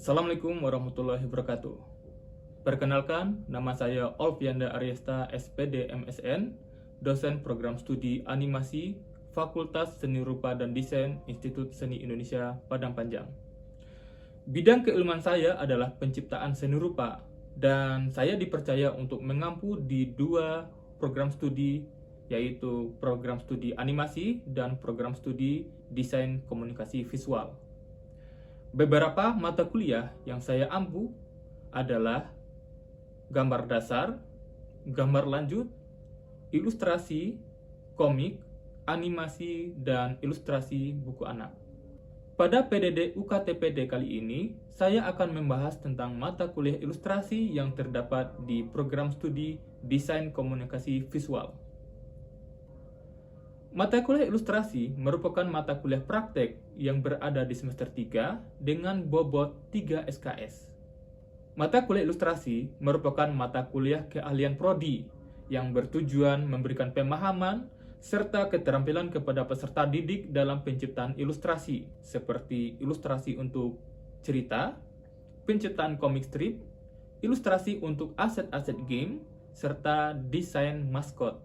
Assalamualaikum warahmatullahi wabarakatuh. Perkenalkan, nama saya Olvianda Aryesta, SPD MSN, dosen program studi animasi, Fakultas Seni Rupa dan Desain, Institut Seni Indonesia, Padang Panjang. Bidang keilmuan saya adalah penciptaan seni rupa, dan saya dipercaya untuk mengampu di dua program studi, yaitu program studi animasi dan program studi desain komunikasi visual. Beberapa mata kuliah yang saya ampu adalah gambar dasar, gambar lanjut, ilustrasi, komik, animasi, dan ilustrasi buku anak. Pada PDD UKTPD kali ini, saya akan membahas tentang mata kuliah ilustrasi yang terdapat di program studi Desain Komunikasi Visual. Mata kuliah ilustrasi merupakan mata kuliah praktek yang berada di semester 3 dengan bobot 3 SKS. Mata kuliah ilustrasi merupakan mata kuliah keahlian prodi yang bertujuan memberikan pemahaman serta keterampilan kepada peserta didik dalam penciptaan ilustrasi, seperti ilustrasi untuk cerita, penciptaan komik strip, ilustrasi untuk aset-aset game, serta desain maskot.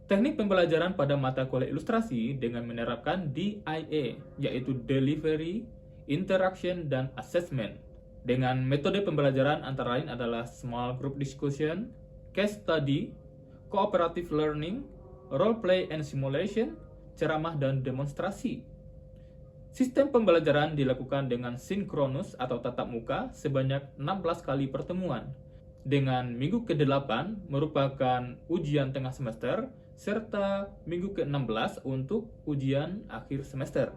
Teknik pembelajaran pada mata kuliah ilustrasi dengan menerapkan DIA, yaitu Delivery, Interaction, dan Assessment. Dengan metode pembelajaran antara lain adalah Small Group Discussion, Case Study, Cooperative Learning, Role Play and Simulation, ceramah dan demonstrasi. Sistem pembelajaran dilakukan dengan sinkronus atau tatap muka sebanyak 16 kali pertemuan, dengan minggu ke-8 merupakan ujian tengah semester, serta minggu ke-16 untuk ujian akhir semester.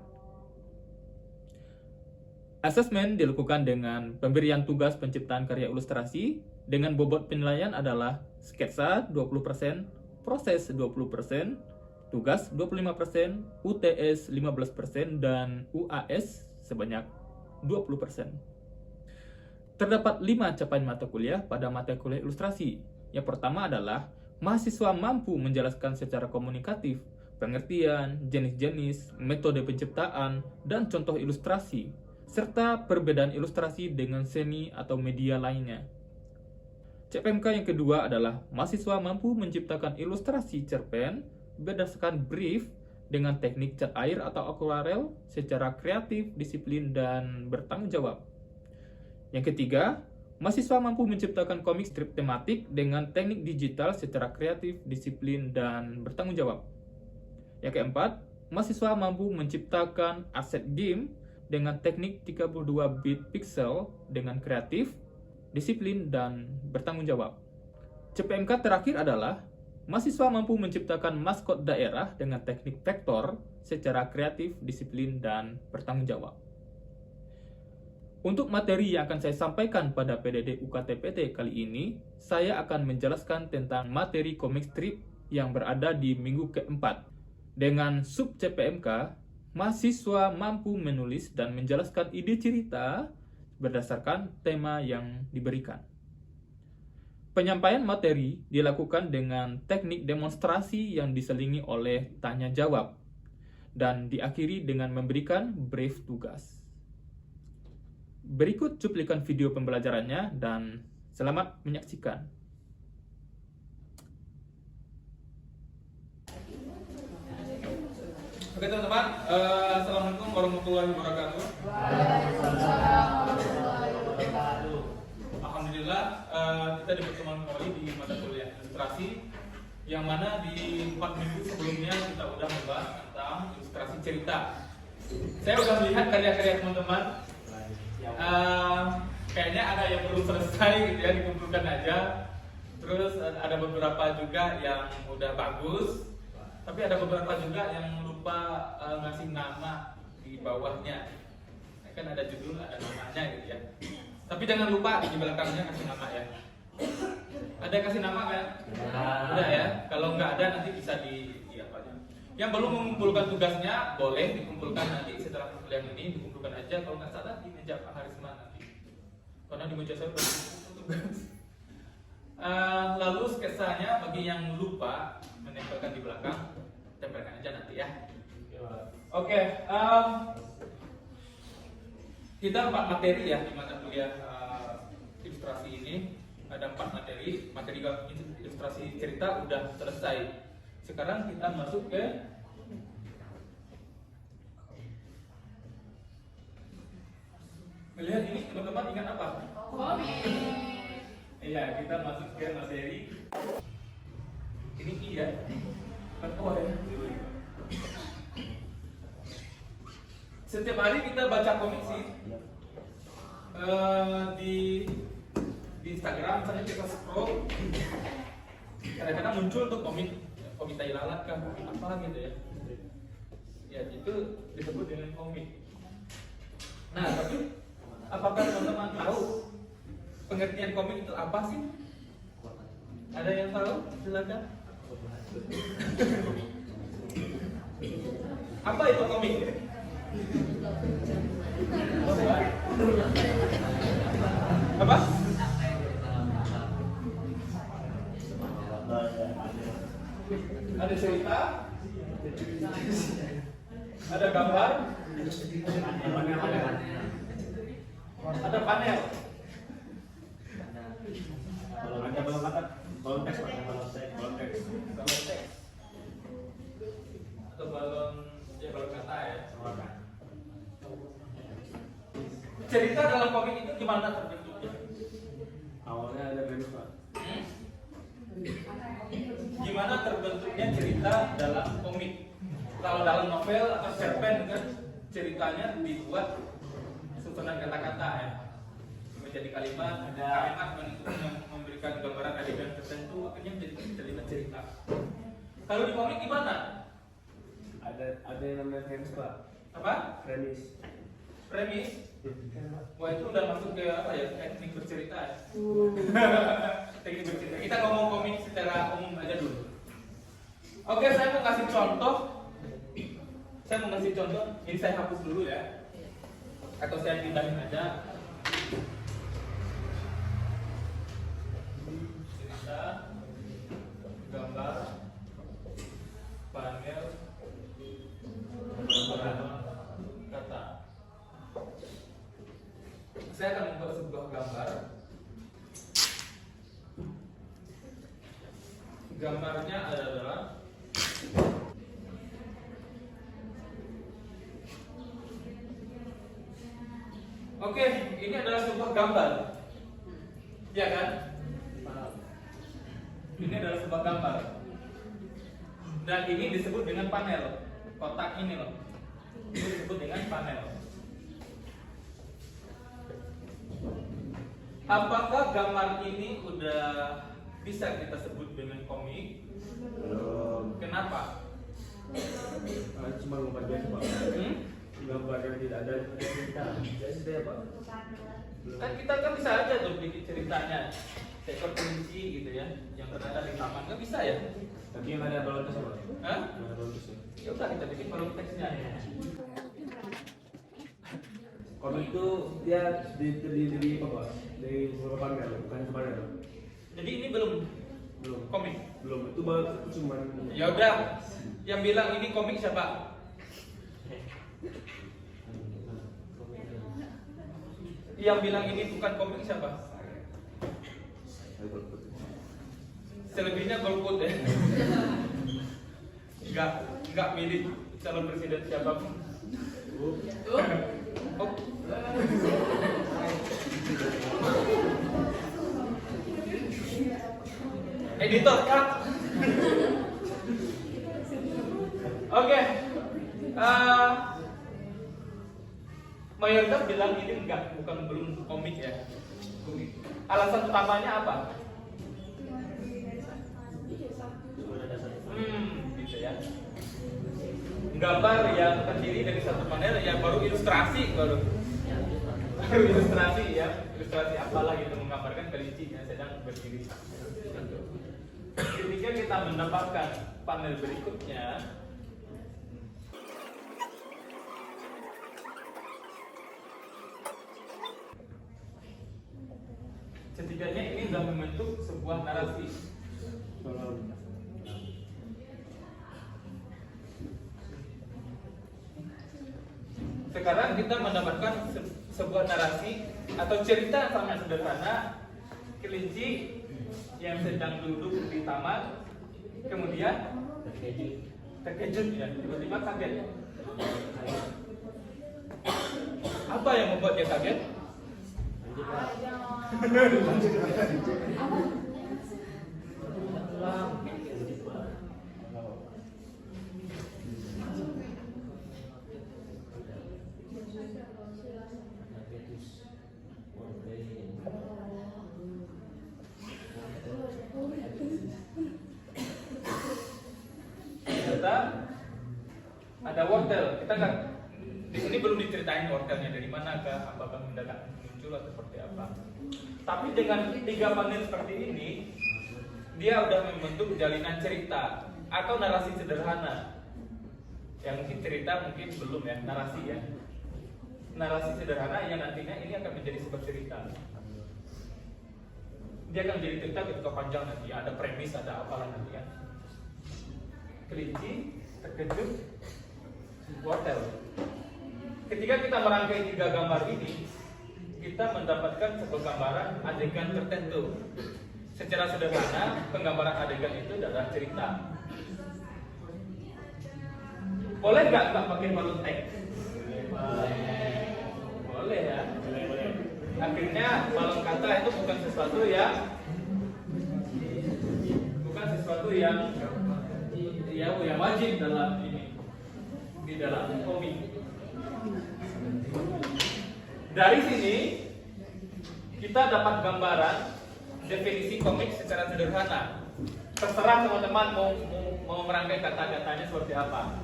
Asesmen dilakukan dengan pemberian tugas penciptaan karya ilustrasi dengan bobot penilaian adalah sketsa 20%, proses 20%, tugas 25%, UTS 15%, dan UAS sebanyak 20%. Terdapat 5 capaian mata kuliah pada mata kuliah ilustrasi. Yang pertama adalah mahasiswa mampu menjelaskan secara komunikatif pengertian, jenis-jenis, metode penciptaan, dan contoh ilustrasi, serta perbedaan ilustrasi dengan seni atau media lainnya. CPMK yang kedua adalah mahasiswa mampu menciptakan ilustrasi cerpen berdasarkan brief dengan teknik cat air atau akuarel secara kreatif, disiplin, dan bertanggung jawab. Yang ketiga, mahasiswa mampu menciptakan komik strip tematik dengan teknik digital secara kreatif, disiplin, dan bertanggung jawab. Yang keempat, mahasiswa mampu menciptakan aset game dengan teknik 32 bit pixel dengan kreatif, disiplin, dan bertanggung jawab. CPMK terakhir adalah mahasiswa mampu menciptakan maskot daerah dengan teknik vektor secara kreatif, disiplin, dan bertanggung jawab. Untuk materi yang akan saya sampaikan pada PDD UKTPT kali ini, saya akan menjelaskan tentang materi komik strip yang berada di minggu ke-4. Dengan sub CPMK, mahasiswa mampu menulis dan menjelaskan ide cerita berdasarkan tema yang diberikan. Penyampaian materi dilakukan dengan teknik demonstrasi yang diselingi oleh tanya jawab dan diakhiri dengan memberikan brief tugas. Berikut cuplikan video pembelajarannya dan selamat menyaksikan. Oke teman-teman, Assalamualaikum warahmatullahi wabarakatuh. Alhamdulillah, kita di pertemuan kembali di mata kuliah ilustrasi, yang mana di 4 minggu sebelumnya kita udah membahas tentang ilustrasi cerita. Saya udah melihat karya-karya teman-teman. Kayaknya ada yang belum selesai gitu ya, dikumpulkan aja. Terus ada beberapa juga yang udah bagus, tapi ada beberapa juga yang lupa ngasih nama di bawahnya. Kan ada judul, ada namanya gitu ya. Tapi jangan lupa di belakangnya kasih nama ya. Ada kasih nama kan? Udah ya. Kalau nggak ada nanti bisa di apa aja. Yang belum mengumpulkan tugasnya boleh dikumpulkan nanti setelah perkuliahan ini, dikumpulkan aja. Kalau nggak salah di meja Pak Harisman nanti. Karena di meja saya udah tugas. Lalu sketsanya bagi yang lupa menempelkan di belakang, tempelkan aja nanti ya. Oke. Kita 4 materi ya di mata kuliah ilustrasi ini. Ada 4 materi. Materi ilustrasi cerita udah selesai. Sekarang kita masuk ke melihat ini, teman-teman ingat apa? Komik. Iya, kita masuk ke materi ini ya. Oh, ya. Setiap hari kita baca komik sih. Di Instagram misalnya kita scroll, kadang-kadang muncul tuh komik tai lalat kan, komik apa gitu ya. Ya itu disebut dengan komik. Nah, tapi apakah teman-teman tahu pengertian komik itu apa sih? Ada yang tahu? Silakan. Apa itu komik? Apa? Ada cerita, ada gambar, ada panel. Kalau ada belum kata balon teks, balon teks. Atau balon kata ya. Cerita dalam komik itu gimana terbentuknya? Awalnya ada garis Pak. Gimana terbentuknya cerita dalam komik? Kalau dalam novel atau cerpen kan ceritanya dibuat susunan kata-kata ya, menjadi kalimat, memberikan gambaran adegan tertentu, akhirnya menjadi kalimat cerita. Kalau di komik gimana? Ada yang namanya premis Pak. Apa? Premis. Premis? Wah, itu udah masuk ke apa ya? Teknik bercerita ya? Teknik bercerita. Kita ngomong komik secara umum aja dulu. Oke, saya mau kasih contoh. Ini saya hapus dulu ya. Atau saya pindahin aja. Cerita, gambar, panel, kata. Saya akan membuat sebuah gambar. Gambarnya adalah oke, ini adalah sebuah gambar. Ya kan? Ini adalah sebuah gambar. Dan ini disebut dengan panel. Kotak ini loh. Ini disebut dengan panel. Apakah gambar ini udah bisa kita sebut dengan komik? Kenapa? Cuma gambar biasa Pak. Gambar yang tidak ada cerita. Cerita ya Pak. Kan kita kan bisa aja tuh bikin ceritanya. Seekor kelinci gitu ya, yang berada di taman, kan bisa ya? Tapi yang ada balon teks Pak. Hah? Yang ada balon teks. Ya udah kita bikin balon teksnya. Komik itu dia di apa Pak? Dari beberapa panel, bukan panel. Jadi ini belum komik. Belum. Itu baru cuma. Ya udah, yang bilang ini komik siapa? Yang bilang ini bukan komik siapa? Selebihnya golput ya. Enggak milih calon presiden siapa pun. Oh. Editor kan? Oke. Mayoritas bilang ini belum komik ya. Alasan utamanya apa? Gitu ya. Gambar yang terdiri dari satu panel ya baru ilustrasi ilustrasi ya, ilustrasi apalah gitu menggambarkan kelinci yang sedang berdiri. Ketika kita mendapatkan panel berikutnya, setidaknya ini sudah membentuk sebuah narasi. Sekarang kita mendapatkan sebuah narasi atau cerita yang sangat sederhana. Kelinci yang sedang duduk di taman, kemudian terkejut ya, tiba-tiba kaget. Apa yang membuat dia kaget? Ternyata ada wortel. Kita nggak, di sini belum diceritain wortelnya dari mana, apakah mendadak muncul atau seperti apa. Tapi dengan 3 panel seperti ini, dia udah membentuk jalinan cerita atau narasi sederhana. Yang mungkin cerita mungkin belum ya, narasi ya. Narasi sederhana yang nantinya ini akan menjadi sebuah cerita. Dia akan menjadi cerita ketika panjang nanti, ada premis, ada apalah nanti ya. Kelinci terkejut, wortel. Ketika kita merangkai 3 gambar ini, kita mendapatkan sebuah gambaran adegan tertentu. Secara sederhana, penggambaran adegan itu adalah cerita. Boleh nggak pakai balon teks? Boleh ya. Akhirnya balon kata itu bukan sesuatu yang yang wajib dalam ini, di dalam komik. Dari sini kita dapat gambaran definisi komik secara sederhana. Terserah teman-teman mau merangkai kata-katanya seperti apa.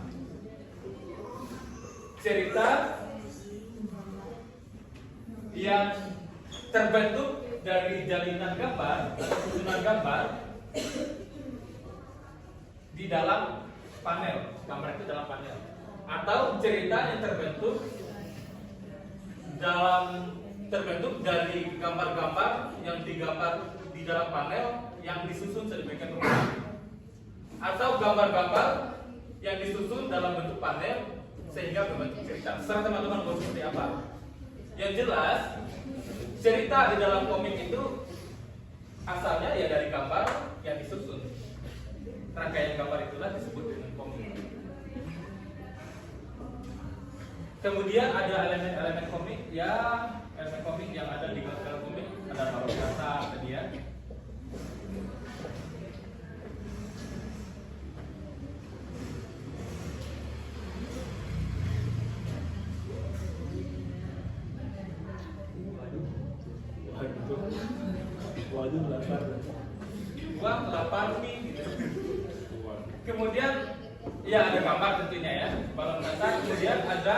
Cerita yang terbentuk dari jalinan gambar atau susunan gambar di dalam panel, gambar itu dalam panel, atau cerita yang terbentuk dari gambar-gambar yang digambar di dalam panel yang disusun sedemikian rupa, atau gambar-gambar yang disusun dalam bentuk panel sehingga membentuk cerita. Serta teman-teman mau seperti apa? Yang jelas, cerita di dalam komik itu asalnya ya dari gambar yang disusun. Rangkaian gambar itulah disebut dengan komik. Kemudian ada elemen-elemen komik ya, elemen komik yang ada di dalam komik ada balon kata tadi ya. Lapar nih gitu. Kemudian ya ada gambar tentunya ya, balon kata. Kemudian ada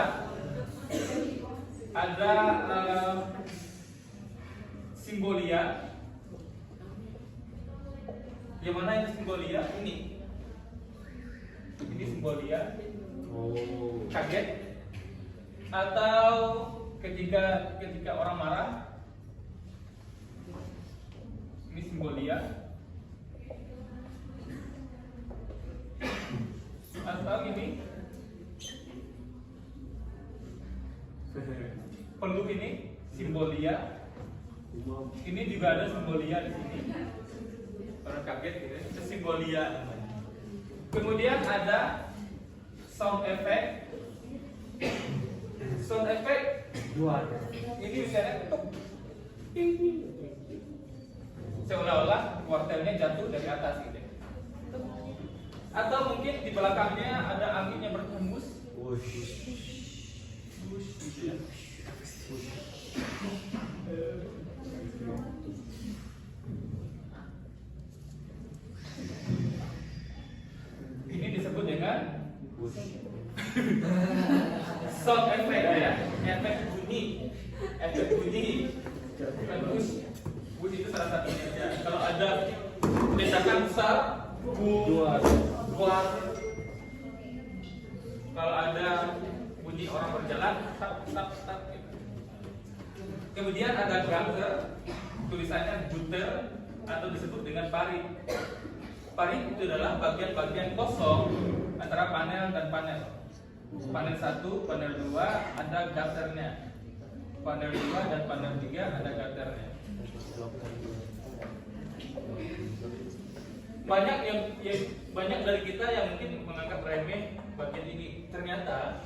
simbolia. Yang mana ini simbolia? Ini simbolia. Kaget atau ketika orang marah. Ini simbolia. Atau ini peluk, ini simbolia. Ini juga ada simbolia di sini. Orang kaget gitu, itu simbolia namanya. Kemudian ada sound effect. Sound effect ini misalnya seolah-olah wortelnya jatuh dari atas gitu. Atau mungkin di belakangnya ada angin yang berhembus. Gitu ya. Ini disebut dengan sound effect ya, efek bunyi, bukan push itu salah satunya ya. Kalau ada ledakan besar, buar. Kalau ada bunyi orang berjalan, tap gitu. Kemudian ada gangster, tulisannya buter atau disebut dengan parit. Parit itu adalah bagian-bagian kosong antara panel dan panel. Panel 1, panel 2 ada gangsternya. panel 2 dan panel 3 ada gutternya. Banyak dari kita yang mungkin menganggap remeh bagian ini. Ternyata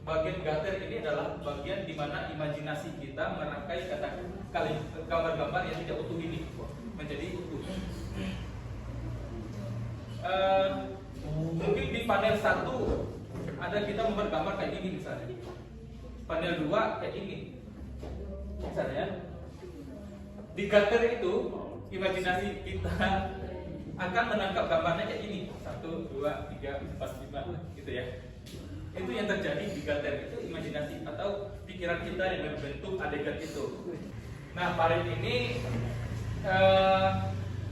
bagian gutter ini adalah bagian di mana imajinasi kita merangkai gambar-gambar yang tidak utuh ini menjadi utuh. Mungkin di panel 1 ada kita membuat gambar kayak gini misalnya. Panel 2 kayak gini. Misalnya di gutter itu imajinasi kita akan menangkap gambarnya kayak gini. 1, 2, 3, 4, 5 gitu ya. Itu yang terjadi di gutter, itu imajinasi atau pikiran kita yang membentuk adegan itu. Nah, parit ini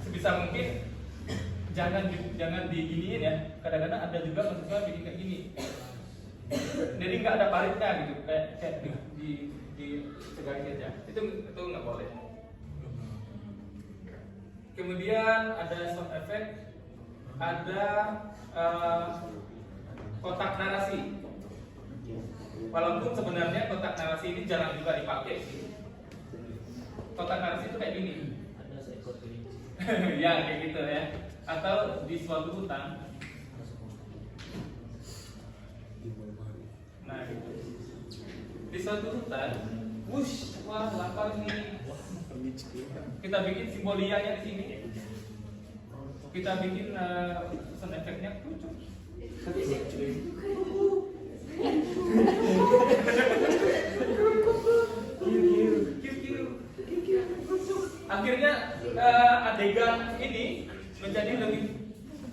sebisa mungkin jangan diginiin ya. Kadang-kadang ada juga mahasiswa bikin kayak gini. Jadi nggak ada paritnya gitu, kayak di segaris aja. Itu nggak boleh. Kemudian ada sound effect, ada kotak narasi. Walaupun sebenarnya kotak narasi ini jarang juga dipakai. Kotak narasi itu kayak gini. Ada seekor kelinci. Ya kayak gitu ya. Atau di suatu hutan. Nah gitu. Di suatu hutan, wush, wah lapar nih. Kita bikin simbolianya di sini. Kita bikin sound effect-nya lucu. Akhirnya adegan ini menjadi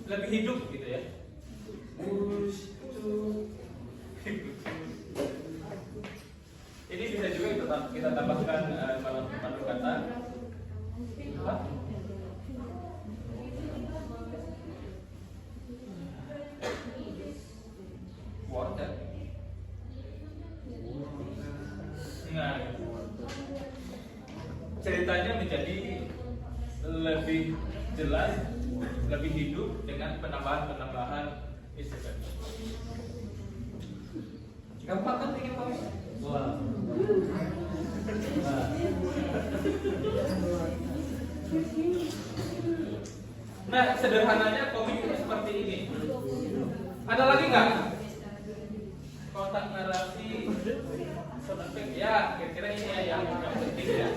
lebih hidup gitu ya. Ini bisa juga kita tambahkan pandu kata. Water. Nah, ceritanya menjadi lebih jelas, lebih hidup dengan penambahan istilah. Gampang kan bikin komik? Wah. Nah, sederhananya komik itu seperti ini. Ada lagi nggak? Kotak narasi, soundtrack, ya kira-kira ini ya yang penting ya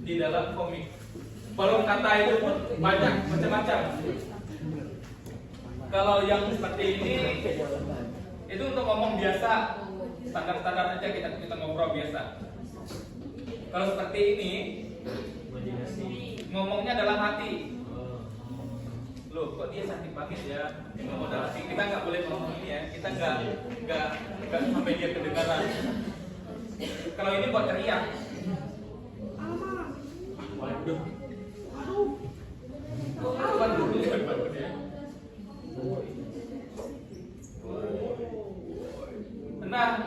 di dalam komik. Balon kata itu pun banyak macam-macam. Kalau yang seperti ini itu untuk ngomong biasa, standar-standar aja kita ngobrol biasa. Kalau seperti ini ngomongnya dalam hati. Loh, kok dia sakit banget ya? Ngomong dalam hati. Kita nggak boleh ngomong ini ya. Kita nggak sampai dia kedengaran. Kalau ini buat teriak. Waduh. Waduh ya. Nah,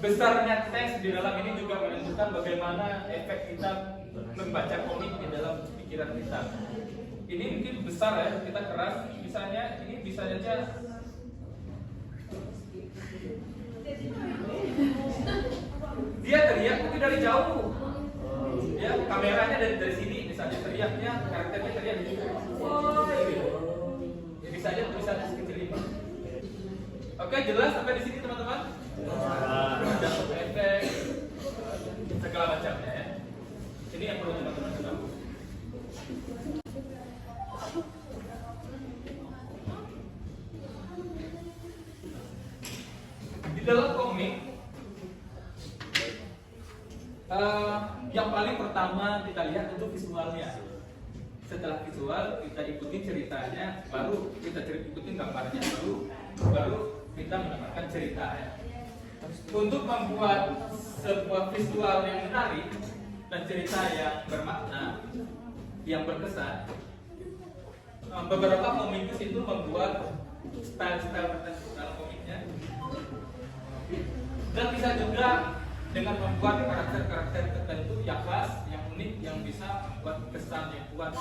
besarnya teks di dalam ini juga menentukan bagaimana efek kita membaca komik di dalam pikiran kita. Ini mungkin besar ya, kita keras. Misalnya ini bisa saja dia teriak tapi dari jauh. Ya, kameranya dari sini misalnya teriaknya, karakternya teriak di sini. Wah, gitu. Ya, bisa aja tulisannya sekecil ini. Oke, jelas sampai di sini teman-teman? Ada efek segala macamnya ya. Ini yang perlu teman-teman ketahui. Di dalam komik yang paling pertama kita lihat itu visualnya. Setelah visual kita ikuti ceritanya, baru kita ikutin gambarnya, baru kita mendapatkan ceritanya. Untuk membuat sebuah visual yang menarik dan cerita yang bermakna, yang berkesan, beberapa komikus itu membuat style-style tertentu dalam komiknya, dan bisa juga dengan membuat karakter-karakter tertentu yang khas, yang unik, yang bisa membuat kesan yang kuat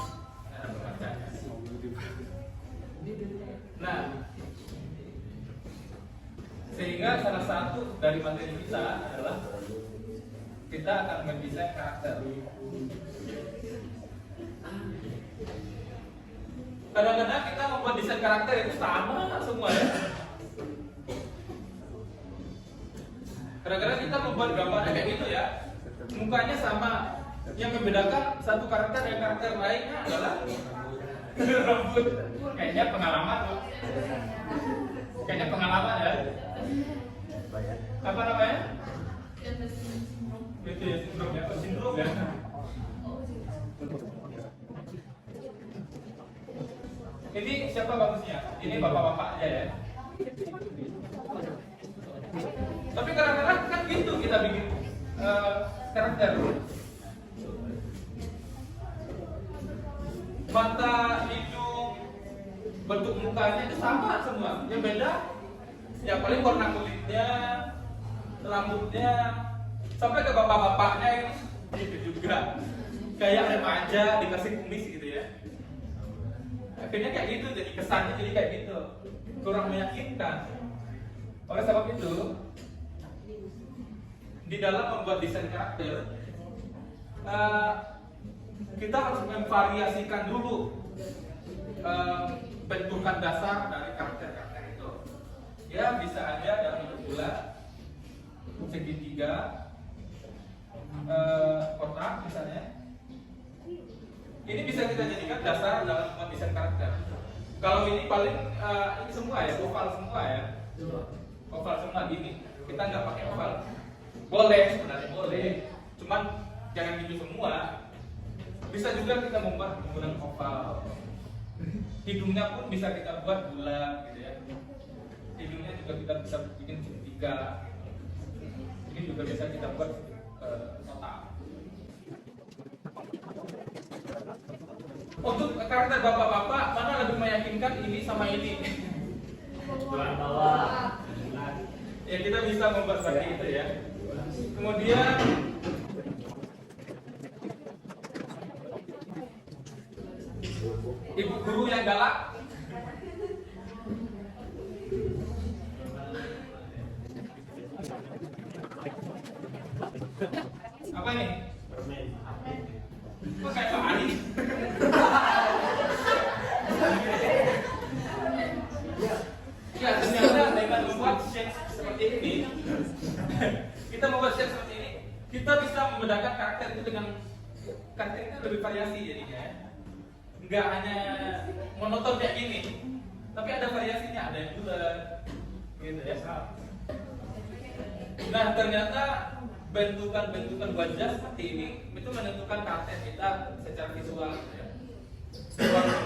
dalam pembacanya. Nah, Sehingga salah satu dari materi kita adalah kita akan mendesain karakter. Kadang-kadang kita membuat desain karakter itu sama semua ya. Kadang-kadang kita membuat gambarnya kayak gitu ya, mukanya sama. Yang membedakan satu karakter dari karakter lainnya adalah rambut. Kayaknya pengalaman, kayaknya pengalaman ya. Apa namanya? Itu ya sindrom ya, sindrom ya. Ini siapa bagusnya? Ini bapak-bapak aja ya. Tapi kadang-kadang kan gitu kita bikin karakter. Mata, hidung, bentuk mukanya itu sama semua. Yang beda, ya paling warna kulitnya, rambutnya, sampai ke bapak-bapaknya ini gitu juga. Kayak remaja dikasih kumis gitu ya. Akhirnya kayak gitu, jadi kesannya jadi kayak gitu, kurang meyakinkan. Oleh sebab itu, di dalam membuat desain karakter, kita harus memvariasikan dulu bentukan dasar dari karakter-karakter itu. Ya bisa aja dalam bentuk bulat, segitiga, kotak misalnya. Ini bisa kita jadikan dasar dalam membuat desain karakter. Kalau ini paling ini semua ya, oval semua ya, oval semua gini. Kita nggak pakai oval. Boleh sebenarnya boleh, cuman jangan gitu semua. Bisa juga kita membuat menggunakan oval. Hidungnya pun bisa kita buat bulat gitu ya. Hidungnya juga kita bisa bikin segitiga. Ini juga bisa kita buat kotak. Untuk karakter bapak-bapak, mana lebih meyakinkan ini sama ini? Bawah. Ya kita bisa membuat seperti itu ya. Kemudian ibu guru yang galak. Apa ini? Kok kayak Pak Ali? Ya ternyata dengan membuat shape seperti ini, kita membuat shape seperti ini, kita bisa membedakan karakter itu dengan karakter itu lebih variasi jadinya. Nggak hanya monoton kayak gini, tapi ada variasinya, ada yang bulat, gitu ya. Nah ternyata bentukan-bentukan wajah seperti ini itu menentukan karakter kita secara visual. Gitu ya.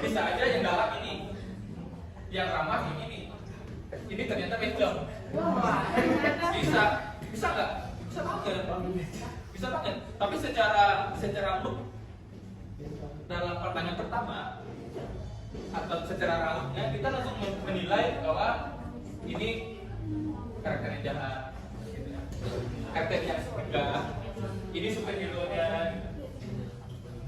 Bisa aja yang galak ini, yang ramah yang ini. Ini ternyata medok. Bisa nggak? Bisa banget. Bisa banget. Tapi secara look dalam pertanyaan pertama atau secara rautnya kita langsung menilai bahwa ini karakter yang jahat, gitu ya. Karakter yang enggak. Ini superhero-nya.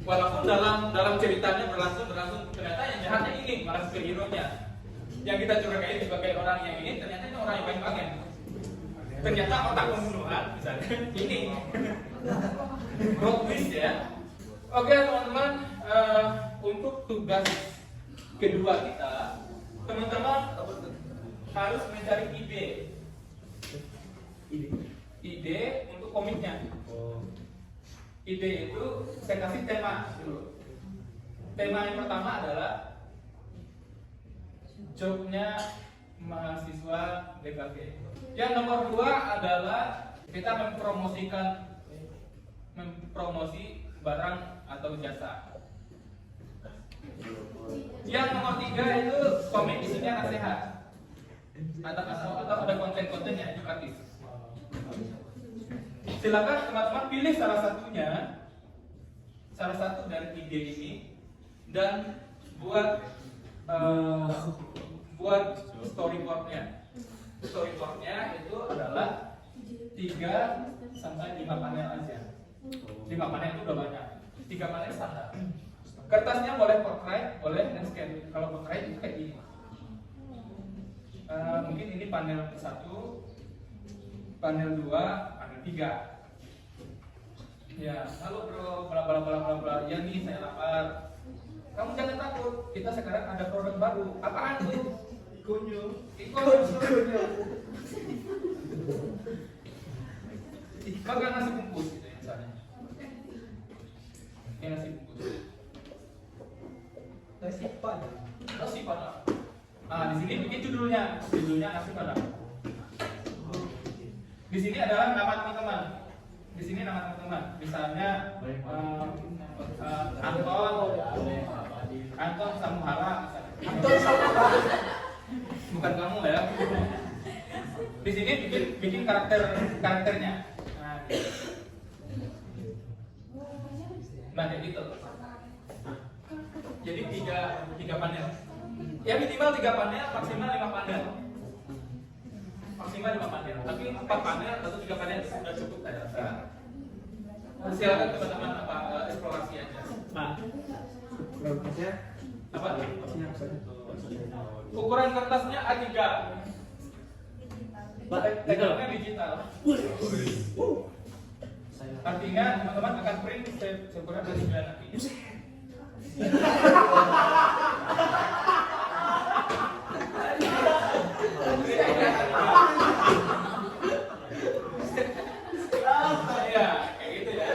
Walaupun dalam ceritanya berlangsung ternyata yang jahatnya ini malah superhero-nya. Yang kita curigai sebagai orang yang ini ternyata ini orang yang baik banget. Ternyata otak pembunuhan misalnya ini. Plot twist ya. Oke teman-teman, untuk tugas kedua kita, teman-teman harus mencari ide untuk komiknya. Ide itu saya kasih tema dulu. Tema yang pertama adalah jobnya mahasiswa DKV. Yang nomor 2 adalah kita mempromosi barang atau jasa. Yang nomor 3 itu komik isinya nasihat atau ada konten-konten yang edukatif. Silakan teman-teman pilih salah satu dari ide ini dan buat storyboardnya. Storyboardnya itu adalah 3 sampai 5 panel aja. 5 panel itu udah banyak. 3 panel standar. Kertasnya boleh portrait, boleh landscape. Kalau portrait itu kayak gini. Mungkin ini panel 1, panel 2, panel 3. Ya, halo bro, bla bla bla bla bla. Ya nih saya lapar. Kamu jangan takut, kita sekarang ada produk baru. Apaan tuh? Ikonyo. Ikonyo. Makan nasi bungkus gitu ya misalnya. Ini nasi bungkus. Nasi padang. Nasi padang. Ah, di sini bikin judulnya nasi padang. Di sini adalah nama teman-teman. Di sini nama teman-teman. Misalnya Anton Samuhara. Anton Samuhara. Bukan kamu ya. Di sini bikin karakternya. Nah, kayak gitu. Jadi tiga panel. Ya minimal 3 panel, maksimal 5 panel. Maksimal 5 panel. Tapi 4 panel atau 3 panel sudah cukup saya rasa. Silakan teman-teman eksplorasi aja. Pak. Berapanya? Apa? Ukuran kertasnya A3. Pak, Tekanannya digital. Artinya teman-teman akan print seukuran A3 nanti. Iya, kayak gitu ya.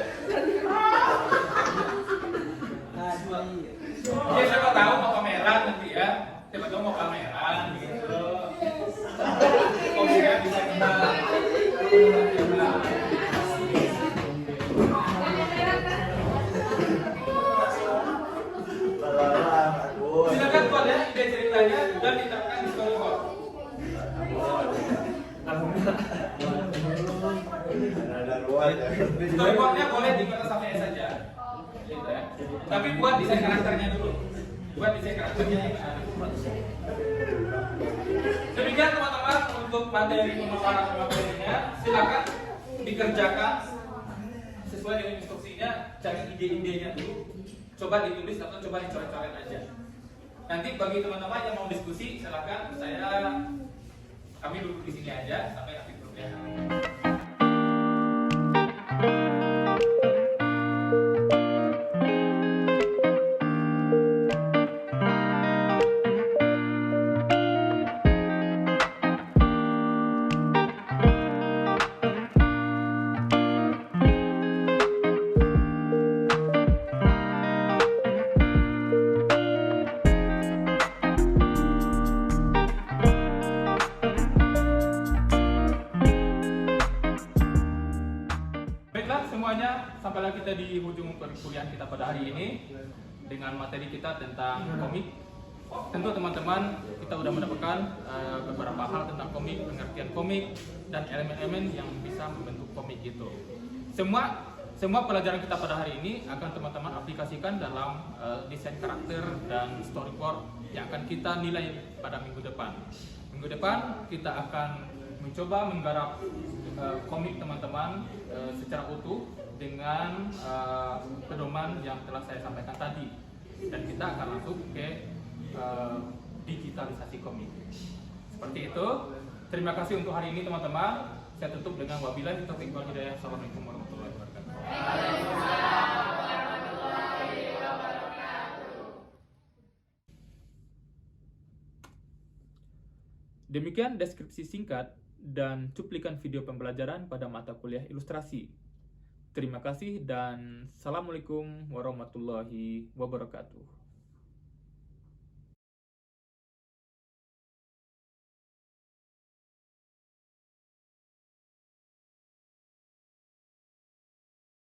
Ya siapa tahu mau pameran nanti ya. Siapa tahu mau pameran gitu. Komiknya bisa kita. Silakan buat ya ide ceritanya dan diterapkan di storyboard. Storyboardnya boleh di kertas A4 saja, gitu ya. Tapi buat desain karakternya dulu. Buat desain karakternya yang benar. Demikian teman-teman untuk materi pemaparan materinya. Silakan dikerjakan sesuai dengan instruksinya. Cari ide-idenya dulu. Coba ditulis atau coba dicoret-coret aja. Nanti bagi teman-teman yang mau diskusi, silakan kami duduk di sini aja sampai nanti grupnya. Baiklah semuanya, sampailah kita di ujung perkuliahan kita pada hari ini dengan materi kita tentang komik. Tentu teman-teman kita sudah mendapatkan beberapa hal tentang komik, pengertian komik, dan elemen-elemen yang bisa membentuk komik itu. Semua pelajaran kita pada hari ini akan teman-teman aplikasikan dalam desain karakter dan storyboard yang akan kita nilai pada minggu depan. Minggu depan kita akan mencoba menggarap komik teman-teman secara utuh dengan pedoman yang telah saya sampaikan tadi, dan kita akan masuk ke digitalisasi komik. Seperti itu. Terima kasih untuk hari ini teman-teman. Saya tutup dengan wabillahi taufiq wal hidayah. Assalamualaikum warahmatullahi wabarakatuh. Demikian deskripsi singkat dan cuplikan video pembelajaran pada mata kuliah ilustrasi. Terima kasih dan Assalamualaikum warahmatullahi wabarakatuh.